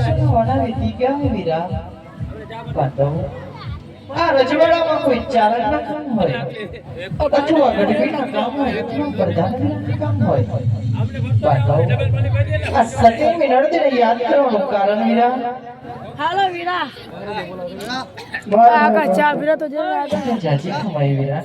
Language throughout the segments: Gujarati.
આયુષ્યનો વણાવી ગયા વીરા પાટવ આ રજવાડામાં કોઈ ચારણના કામ હોય અથવા ગઢવીના કામ હોય અથવા પ્રધાનના કામ હોય પાટવ આ સતી મિનળને યાદ કરવાનું કારણ વીરા હાલો વીરા આકા ચા વીરા તો જે જાજી કમાઈ વીરા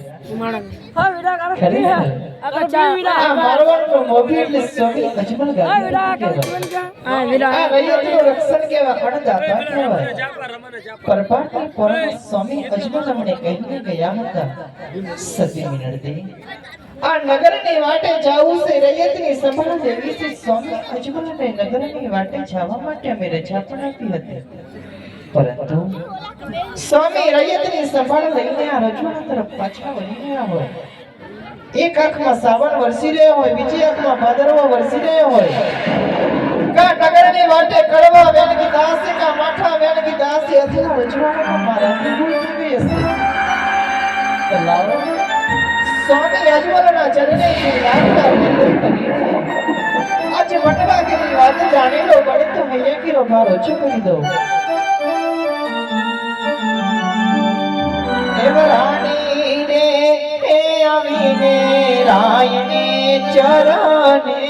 હા વીરા કારણ ખરી આકા ચા વીરા મારવાનો મોભી એટલે સ્વામી અજમલ ગામ હા વીરા આકા જીવન કા હા વીરા આ રૈયતનું રક્ષણ કેવા અણદાતા કહેવાય પરપાટની પરમ સ્વામી અજમલ અમને કહીને ગયા હતા સતી મિનળતી આ નગરની વાટે જાવું છે રૈયતની સંભાળ દેવી છે સ્વામી અજમલને નગરની વાટે જવા માટે અમે રજા પણ આપી હતી પરંતુ સ્વામી રૈયતની સંભાળ લઈને આ રજવાડા તરફ પાછા વળી ગયા હોય એક આંખમાં સાવણ વરસી રહ્યો હોય બીજી આંખમાં ભાદરવો વરસી રહ્યો હોય કા નગરની વાટે કડવા વેણ કી દાસી કા માઠા વેણ કી દાસી અથવા રજવાડામાં મારાથી ભૂલ થઈ ગઈ હશે તો લાવો સ્વામી અજમલના ચરણે લાગતા વિનંતી કરીને આજે વટવાગીની વાત જાણી લો બળે તો હૈયા કીરો ભાર ઓછો કરી દો દેવરાણી રે આવીને રાયને ચરણે